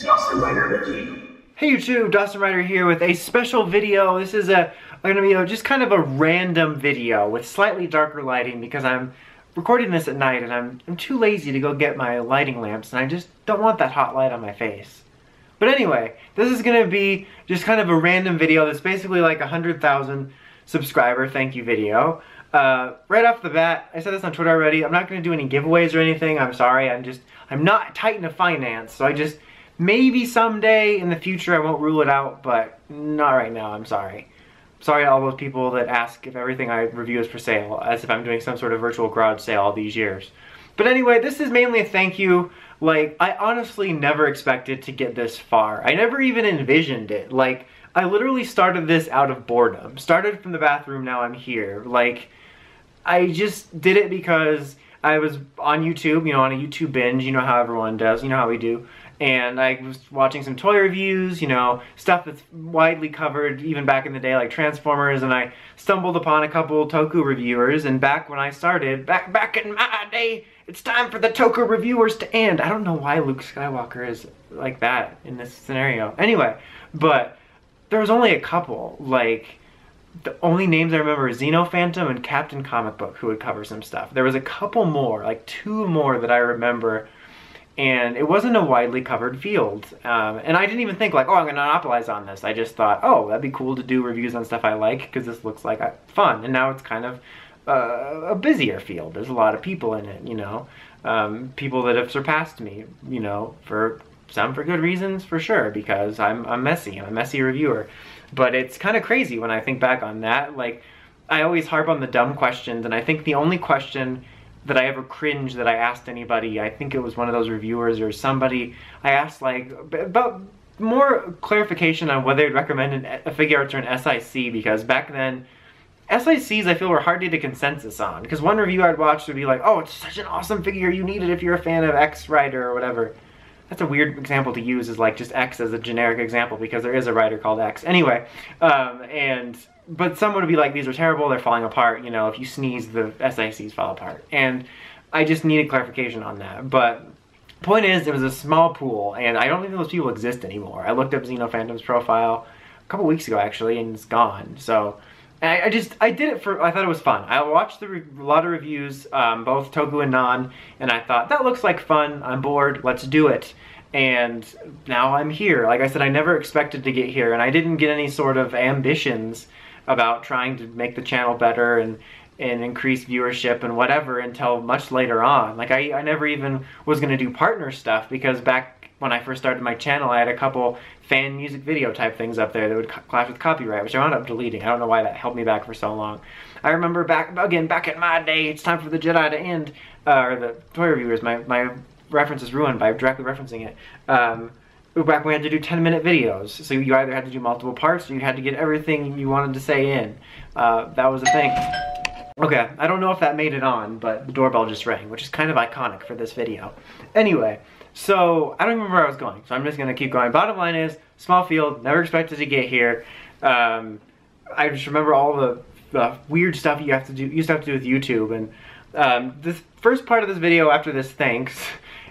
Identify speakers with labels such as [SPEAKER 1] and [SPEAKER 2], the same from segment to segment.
[SPEAKER 1] Dawson Rider Ricky.
[SPEAKER 2] Hey YouTube, Dawson Rider here with a special video. This is gonna be just kind of a random video with slightly darker lighting because I'm recording this at night and I'm too lazy to go get my lighting lamps and I just don't want that hot light on my face. But anyway, this is gonna be just kind of a random video that's basically like 100,000 subscriber thank you video. Right off the bat, I said this on Twitter already, I'm not gonna do any giveaways or anything, I'm sorry, I'm not tight into finance, so maybe someday in the future I won't rule it out, but not right now, I'm sorry. Sorry to all those people that ask if everything I review is for sale, as if I'm doing some sort of virtual garage sale all these years. But anyway, this is mainly a thank you. Like, I honestly never expected to get this far. I never even envisioned it. Like, I literally started this out of boredom. Started from the bathroom, now I'm here. Like, I just did it because I was on YouTube, you know, on a YouTube binge, you know how everyone does, you know how we do. And I was watching some toy reviews, you know, stuff that's widely covered even back in the day, like Transformers, and I stumbled upon a couple Toku reviewers, and back when I started, back in my day, it's time for the Toku reviewers to end. I don't know why Luke Skywalker is like that in this scenario. Anyway, but there was only a couple, like, the only names I remember are Xeno Phantom and Captain Comic Book, who would cover some stuff. There was a couple more, like 2 more that I remember, and it wasn't a widely covered field. And I didn't even think like, oh, I'm gonna monopolize on this. I just thought, oh, that'd be cool to do reviews on stuff I like, because this looks like fun. And now it's kind of a busier field. There's a lot of people in it, you know. People that have surpassed me, you know, for good reasons, for sure, because I'm messy. I'm a messy reviewer. But it's kind of crazy when I think back on that. Like, I always harp on the dumb questions, and I think the only question that I ever cringed that I asked anybody, I think it was one of those reviewers or somebody, I asked like about more clarification on whether they'd recommend a figure arts or an SIC, because back then SICs I feel were hard to get a consensus on, because one review I'd watch would be like, oh, it's such an awesome figure, you need it if you're a fan of X writer or whatever. That's a weird example to use, is like just X as a generic example, because there is a writer called X. Anyway, but someone would be like, these are terrible, they're falling apart, you know, if you sneeze, the SICs fall apart. And I just needed clarification on that. But point is, it was a small pool, and I don't think those people exist anymore. I looked up Xeno Phantom's profile a couple weeks ago, actually, and it's gone. So I did it for, I thought it was fun. I watched a lot of reviews, both Toku and non, and I thought, that looks like fun, I'm bored, let's do it. And now I'm here. Like I said, I never expected to get here, and I didn't get any sort of ambitions about trying to make the channel better and increase viewership and whatever until much later on. Like, I never even was going to do partner stuff, because back when I first started my channel, I had a couple fan music video type things up there that would clash with copyright, which I wound up deleting. I don't know why that held me back for so long. I remember back in my day, it's time for the Jedi to end, or the toy reviewers, my reference is ruined by directly referencing it. Back when we had to do 10-minute videos, so you either had to do multiple parts or you had to get everything you wanted to say in. That was a thing. Okay, I don't know if that made it on, but the doorbell just rang, which is kind of iconic for this video. Anyway, so I don't remember where I was going, so I'm just gonna keep going. Bottom line is, small field, never expected to get here. I just remember all the weird stuff you used to have to do with YouTube, and this first part of this video after this thanks,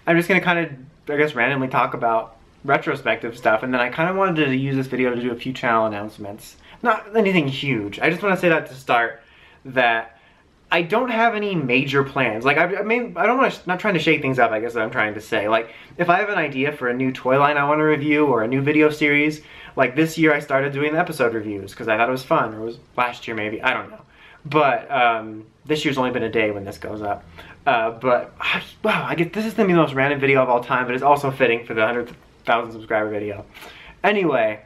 [SPEAKER 2] I'm just gonna kind of, I guess, randomly talk about retrospective stuff, and then I kind of wanted to use this video to do a few channel announcements. Not anything huge. I just want to say that to start, that I don't have any major plans. Like, I mean, I don't want to, not trying to shake things up, I guess that I'm trying to say. Like, if I have an idea for a new toy line I want to review, or a new video series, like this year I started doing the episode reviews because I thought it was fun, or it was last year maybe, I don't know. But this year's only been a day when this goes up. But wow, I guess this is gonna be the most random video of all time, but it's also fitting for the 100,000 subscriber video. Anyway,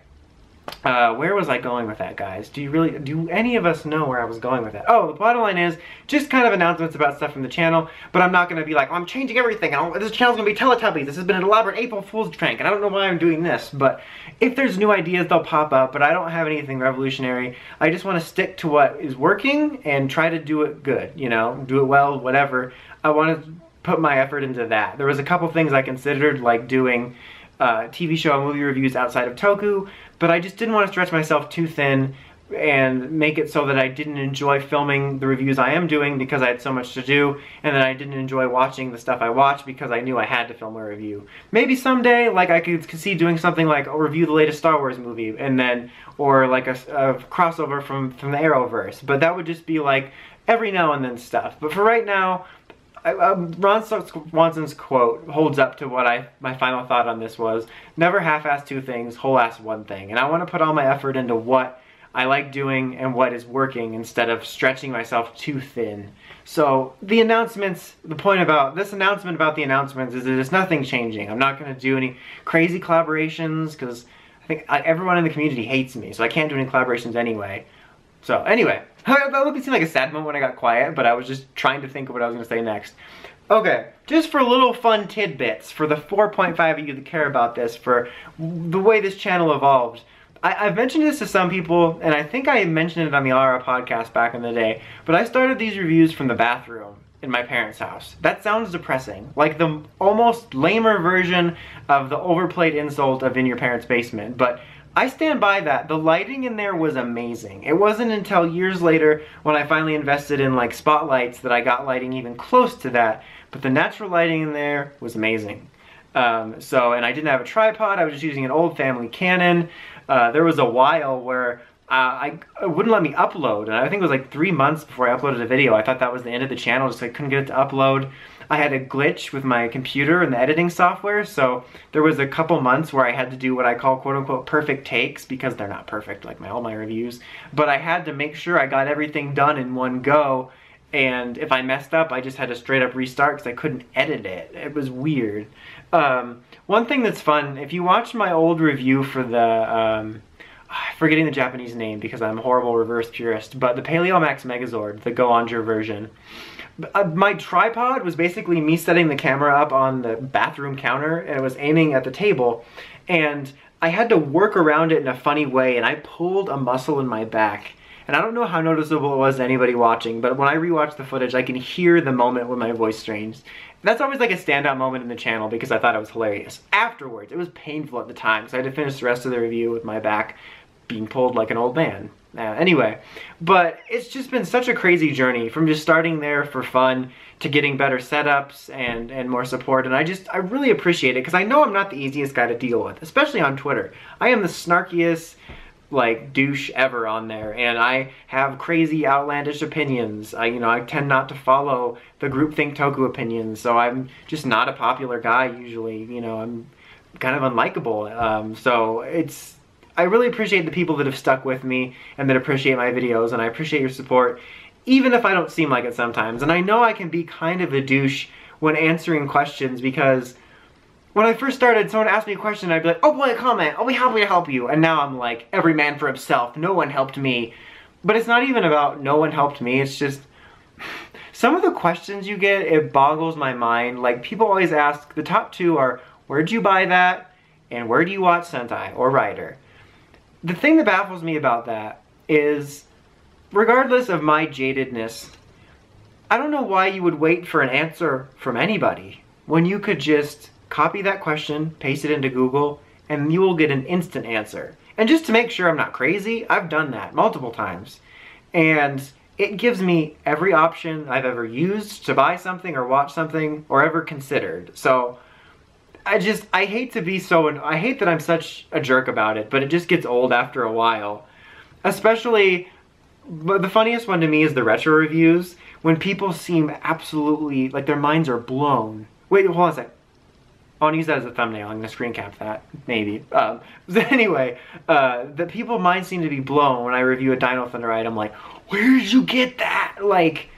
[SPEAKER 2] where was I going with that, guys? Do any of us know where I was going with that? Oh, the bottom line is just kind of announcements about stuff from the channel, but I'm not going to be like, oh, I'm changing everything, this channel's going to be Teletubbies, this has been an elaborate April Fool's prank, and I don't know why I'm doing this, but if there's new ideas, they'll pop up, but I don't have anything revolutionary. I just want to stick to what is working and try to do it good, you know, do it well, whatever. I want to put my effort into that. There was a couple things I considered, like doing TV show and movie reviews outside of Toku, but I just didn't want to stretch myself too thin and make it so that I didn't enjoy filming the reviews I am doing because I had so much to do, and then I didn't enjoy watching the stuff I watched because I knew I had to film a review. Maybe someday, like, I could see doing something like a review the latest Star Wars movie, and then, or like a crossover from the Arrowverse, but that would just be like every now and then stuff. But for right now, Ron Swanson's quote holds up to what my final thought on this was: never half-ass two things, whole-ass one thing. And I want to put all my effort into what I like doing and what is working instead of stretching myself too thin. So the announcements, the point about this announcement about the announcements is that there's nothing changing. I'm not going to do any crazy collaborations because I think everyone in the community hates me, so I can't do any collaborations anyway. So anyway, that would seem like a sad moment when I got quiet, but I was just trying to think of what I was going to say next. Okay, just for little fun tidbits, for the 4.5 of you that care about this, for the way this channel evolved. I've mentioned this to some people, and I think I mentioned it on the Alara podcast back in the day, but I started these reviews from the bathroom in my parents' house. That sounds depressing, like the almost lamer version of the overplayed insult of in your parents' basement, but I stand by that. The lighting in there was amazing. It wasn't until years later when I finally invested in like spotlights that I got lighting even close to that, but the natural lighting in there was amazing. And I didn't have a tripod, I was just using an old family Canon. There was a while where it wouldn't let me upload, and I think it was like 3 months before I uploaded a video. I thought that was the end of the channel, just I couldn't get it to upload. I had a glitch with my computer and the editing software, so there was a couple months where I had to do what I call quote-unquote perfect takes, because they're not perfect like all my reviews, but I had to make sure I got everything done in one go, and if I messed up, I just had to straight up restart because I couldn't edit it. It was weird. One thing that's fun, if you watch my old review for the, I'm forgetting the Japanese name because I'm a horrible reverse purist, but the Paleomax Megazord, the Go-Onger version. My tripod was basically me setting the camera up on the bathroom counter, and it was aiming at the table, and I had to work around it in a funny way, and I pulled a muscle in my back. And I don't know how noticeable it was to anybody watching, but when I rewatch the footage, I can hear the moment when my voice strains. That's always like a standout moment in the channel because I thought it was hilarious. Afterwards, it was painful at the time, so I had to finish the rest of the review with my back being pulled like an old man. Anyway, but it's just been such a crazy journey from just starting there for fun to getting better setups and more support, and I really appreciate it because I know I'm not the easiest guy to deal with, especially on Twitter. I am the snarkiest like douche ever on there, and I have crazy outlandish opinions. I tend not to follow the groupthink toku opinions, so I'm just not a popular guy usually. I'm kind of unlikable. So I really appreciate the people that have stuck with me and that appreciate my videos, and I appreciate your support, even if I don't seem like it sometimes. And I know I can be kind of a douche when answering questions because when I first started, someone asked me a question, and I'd be like, oh boy, a comment, I'll be happy to help you. And now I'm like, every man for himself, no one helped me. But it's not even about no one helped me, it's just, some of the questions you get, it boggles my mind. Like, people always ask, the top two are, where'd you buy that? And where do you watch Sentai or Rider? The thing that baffles me about that is, regardless of my jadedness, I don't know why you would wait for an answer from anybody when you could just copy that question, paste it into Google, and you will get an instant answer. And just to make sure I'm not crazy, I've done that multiple times. And it gives me every option I've ever used to buy something or watch something or ever considered. So I hate to be I hate that I'm such a jerk about it, but it just gets old after a while. Especially, the funniest one to me is the retro reviews, when people seem absolutely, like their minds are blown. Wait, hold on a sec. I want to use that as a thumbnail. I'm going to screen cap that, maybe. Anyway, the people's minds seem to be blown when I review a Dino Thunder item. Like, where did you get that? Like,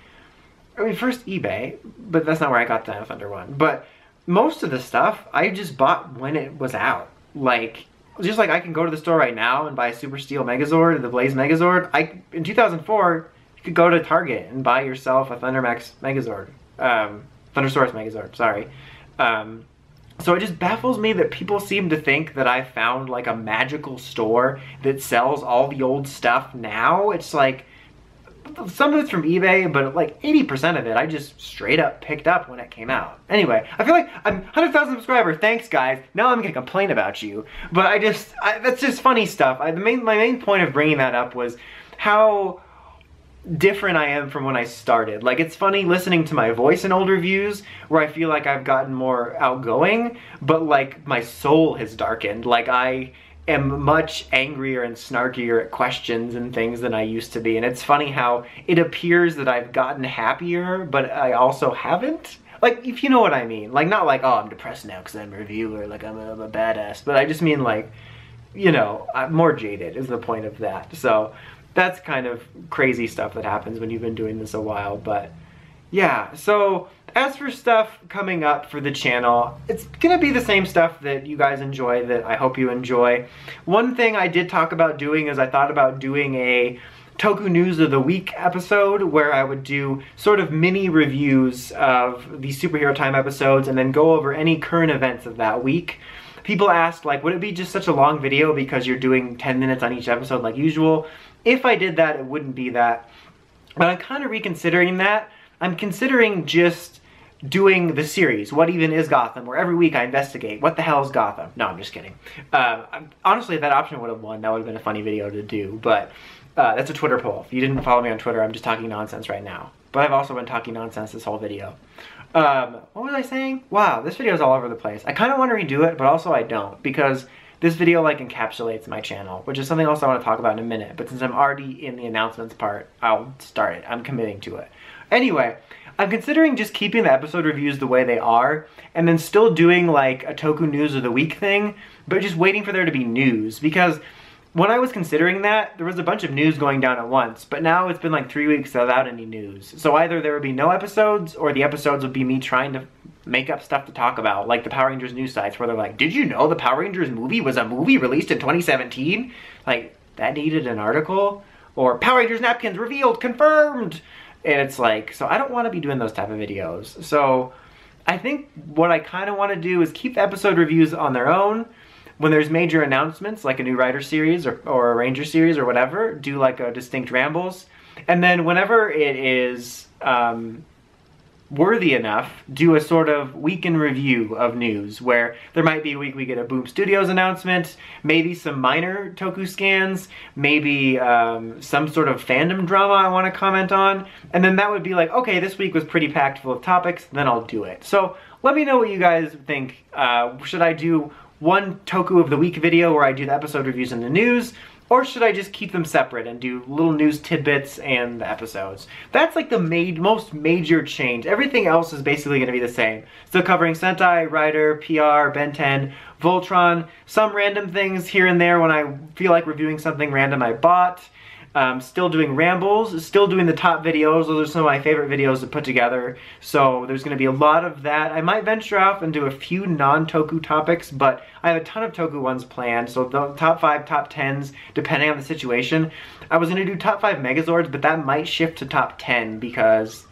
[SPEAKER 2] I mean, first eBay, but that's not where I got the Dino Thunder one. But most of the stuff I just bought when it was out. Like, just like I can go to the store right now and buy a Super Steel Megazord, the Blaze Megazord. In 2004, you could go to Target and buy yourself a Thundermax Megazord. Thundersaurus Megazord, sorry. So it just baffles me that people seem to think that I found like a magical store that sells all the old stuff now. It's like, some of it's from eBay, but like 80% of it I just straight up picked up when it came out. Anyway, I feel like I'm 100,000 subscribers. Thanks, guys. Now I'm gonna complain about you. But that's just funny stuff. My main point of bringing that up was, how different I am from when I started. Like, it's funny listening to my voice in older views where I feel like I've gotten more outgoing, but like my soul has darkened. Like, I am much angrier and snarkier at questions and things than I used to be. And it's funny how it appears that I've gotten happier, but I also haven't. Like, if you know what I mean. Like, not like, oh, I'm depressed now because I'm a reviewer, like I'm a badass. But I just mean like, you know, I'm more jaded is the point of that. So that's kind of crazy stuff that happens when you've been doing this a while. But yeah, so as for stuff coming up for the channel, it's gonna be the same stuff that you guys enjoy, that I hope you enjoy. One thing I did talk about doing is I thought about doing a Toku News of the Week episode where I would do sort of mini reviews of the Superhero Time episodes and then go over any current events of that week. People asked, like, would it be just such a long video because you're doing 10 minutes on each episode like usual? If I did that, it wouldn't be that. But I'm kind of reconsidering that. I'm considering just doing the series, What Even Is Gotham, where every week I investigate, what the hell is Gotham? No, I'm just kidding. Honestly, if that option would have won, that would have been a funny video to do, but that's a Twitter poll. If you didn't follow me on Twitter, I'm just talking nonsense right now. But I've also been talking nonsense this whole video. What was I saying? Wow, this video is all over the place. I kind of want to redo it, but also I don't, because this video like encapsulates my channel, which is something else I want to talk about in a minute. But since I'm already in the announcements part, I'll start it. I'm committing to it. Anyway, I'm considering just keeping the episode reviews the way they are, and then still doing like a Toku News of the Week thing, but just waiting for there to be news, because when I was considering that, there was a bunch of news going down at once, but now it's been like 3 weeks without any news. So either there would be no episodes, or the episodes would be me trying to make up stuff to talk about, like the Power Rangers news sites where they're like, did you know the Power Rangers movie was a movie released in 2017? Like, that needed an article? Or Power Rangers napkins revealed, confirmed! And it's like, so I don't want to be doing those type of videos. So I think what I kind of want to do is keep the episode reviews on their own. When there's major announcements, like a new Rider series or a Ranger series or whatever, do like a distinct rambles. And then whenever it is worthy enough, do a sort of week in review of news, where there might be a week we get a Boom Studios announcement, maybe some minor Toku scans, maybe some sort of fandom drama I want to comment on, and then that would be like, okay, this week was pretty packed full of topics, then I'll do it. So let me know what you guys think. Should I do one Toku of the Week video where I do the episode reviews and the news? Or should I just keep them separate and do little news tidbits and the episodes? That's like the most major change. Everything else is basically going to be the same. Still covering Sentai, Rider, PR, Ben 10, Voltron, some random things here and there when I feel like reviewing something random I bought. Still doing rambles, still doing the top videos. Those are some of my favorite videos to put together. So there's going to be a lot of that. I might venture off and do a few non-Toku topics, but I have a ton of Toku ones planned. So the top 5, top 10s, depending on the situation. I was going to do top 5 Megazords, but that might shift to top 10 because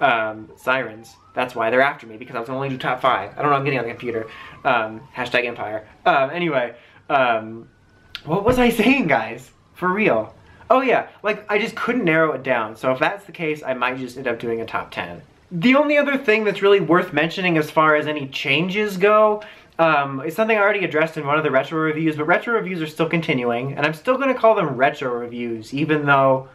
[SPEAKER 2] Sirens. That's why they're after me, because I was going to only do top 5. I don't know, I'm getting on the computer. Hashtag Empire. Anyway, what was I saying, guys? For real. Oh yeah, like I just couldn't narrow it down. So if that's the case, I might just end up doing a top 10. The only other thing that's really worth mentioning as far as any changes go, is something I already addressed in one of the retro reviews, but retro reviews are still continuing, and I'm still going to call them retro reviews, even though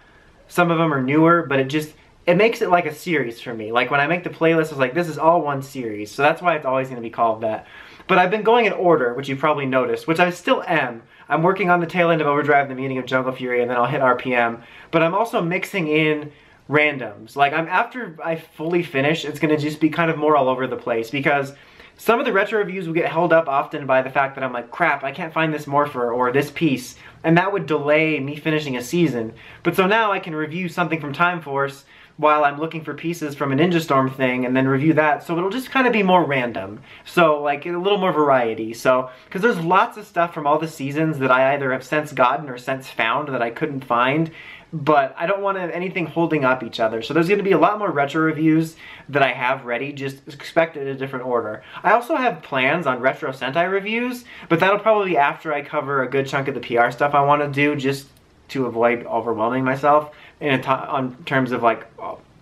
[SPEAKER 2] some of them are newer, but it makes it like a series for me. Like when I make the playlist, I was like, this is all one series, so that's why it's always going to be called that. But I've been going in order, which you probably noticed, which I still am. I'm working on the tail end of Overdrive, the beginning of Jungle Fury, and then I'll hit RPM. But I'm also mixing in randoms. Like, after I fully finish, it's going to just be kind of more all over the place, because some of the retro reviews will get held up often by the fact that I'm like, crap, I can't find this morpher or this piece, and that would delay me finishing a season. But so now I can review something from Time Force while I'm looking for pieces from a Ninja Storm thing and then review that, so it'll just kind of be more random. So like a little more variety. So, because there's lots of stuff from all the seasons that I either have since gotten or since found that I couldn't find, but I don't want anything holding up each other. So there's going to be a lot more retro reviews that I have ready, just expect it in a different order. I also have plans on retro Sentai reviews, but that'll probably be after I cover a good chunk of the PR stuff I want to do, just to avoid overwhelming myself on terms of like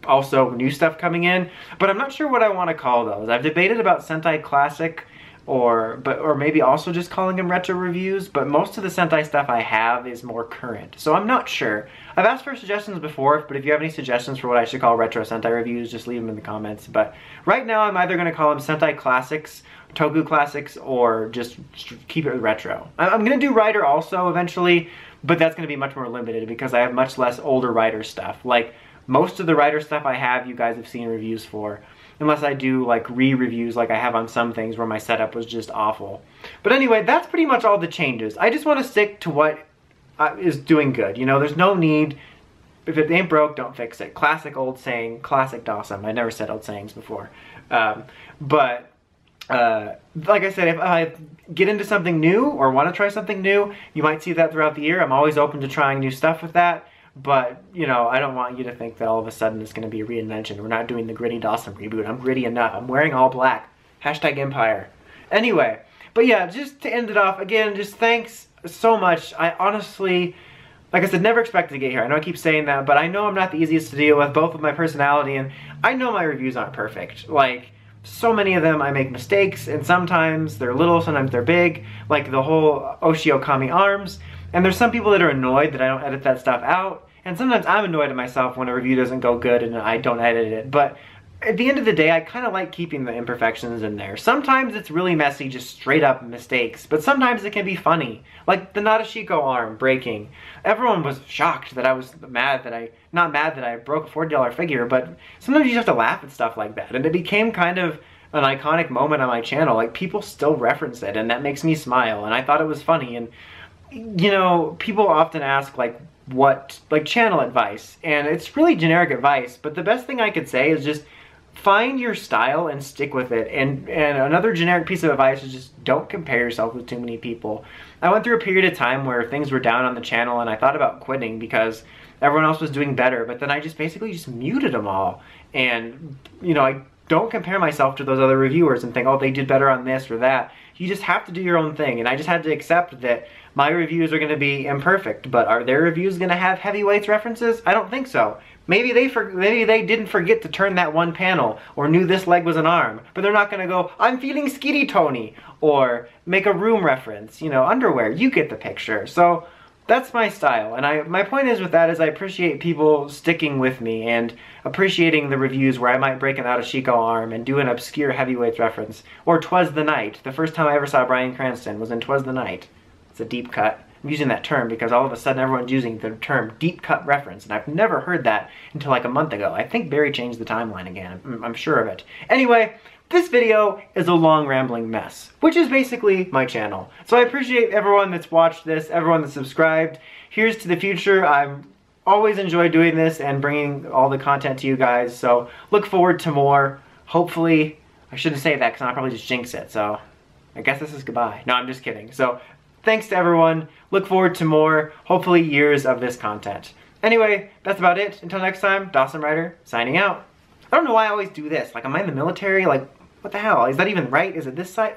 [SPEAKER 2] also new stuff coming in. But I'm not sure what I want to call those. I've debated about Sentai Classic or maybe also just calling them retro reviews, but most of the Sentai stuff I have is more current, so I'm not sure. I've asked for suggestions before, but if you have any suggestions for what I should call retro Sentai reviews, just leave them in the comments. But right now I'm either going to call them Sentai Classics, Toku Classics, or just keep it retro. I'm going to do Rider also eventually, but that's going to be much more limited because I have much less older Rider stuff. Like, most of the Rider stuff I have, you guys have seen reviews for. Unless I do like re-reviews like I have on some things where my setup was just awful. But anyway, that's pretty much all the changes. I just want to stick to what is doing good. You know, there's no need, if it ain't broke, don't fix it. Classic old saying, classic Dawson. I never said old sayings before. Like I said, if I get into something new or want to try something new, you might see that throughout the year. I'm always open to trying new stuff with that. But, you know, I don't want you to think that all of a sudden it's going to be a reinvention. We're not doing the gritty Dawson reboot. I'm gritty enough. I'm wearing all black. Hashtag Empire. Anyway, but yeah, just to end it off, again, just thanks so much. I honestly, like I said, never expected to get here. I know I keep saying that, but I know I'm not the easiest to deal with, both with my personality, and I know my reviews aren't perfect. Like, so many of them I make mistakes, and sometimes they're little, sometimes they're big, like the whole Oshio Kami arms. And there's some people that are annoyed that I don't edit that stuff out. And sometimes I'm annoyed at myself when a review doesn't go good and I don't edit it. But at the end of the day, I kind of like keeping the imperfections in there. Sometimes it's really messy, just straight up mistakes. But sometimes it can be funny. Like the Nadeshiko arm breaking. Everyone was shocked that I was mad that not mad that I broke a $40 figure, but sometimes you just have to laugh at stuff like that. And it became kind of an iconic moment on my channel. Like, people still reference it, and that makes me smile. And I thought it was funny. And you know, people often ask like channel advice, and it's really generic advice, but the best thing I could say is just find your style and stick with it. And another generic piece of advice is just don't compare yourself with too many people. I went through a period of time where things were down on the channel and I thought about quitting because everyone else was doing better, but then I just basically just muted them all. And you know, I don't compare myself to those other reviewers and think, oh, they did better on this or that. You just have to do your own thing, and I just had to accept that my reviews are going to be imperfect, but are their reviews going to have heavyweights references? I don't think so. Maybe they didn't forget to turn that one panel, or knew this leg was an arm, but they're not going to go, I'm feeling skinny Tony, or make a room reference, you know, underwear. You get the picture. So that's my style, and my point is with that is I appreciate people sticking with me and appreciating the reviews where I might break an Adeshiko arm and do an obscure heavyweights reference, or 'Twas the Night. The first time I ever saw Bryan Cranston was in 'Twas the Night. It's a deep cut. I'm using that term because all of a sudden everyone's using the term deep cut reference, and I've never heard that until like a month ago. I think Barry changed the timeline again. I'm sure of it. Anyway, this video is a long rambling mess, which is basically my channel. So I appreciate everyone that's watched this, everyone that's subscribed. Here's to the future. I've always enjoyed doing this and bringing all the content to you guys, so look forward to more. Hopefully, I shouldn't say that because I'll probably just jinx it, so I guess this is goodbye. No, I'm just kidding. So thanks to everyone. Look forward to more, hopefully years of this content. Anyway, that's about it. Until next time, Dawson Rider, signing out. I don't know why I always do this. Like, am I in the military? Like, what the hell? Is that even right? Is it this side?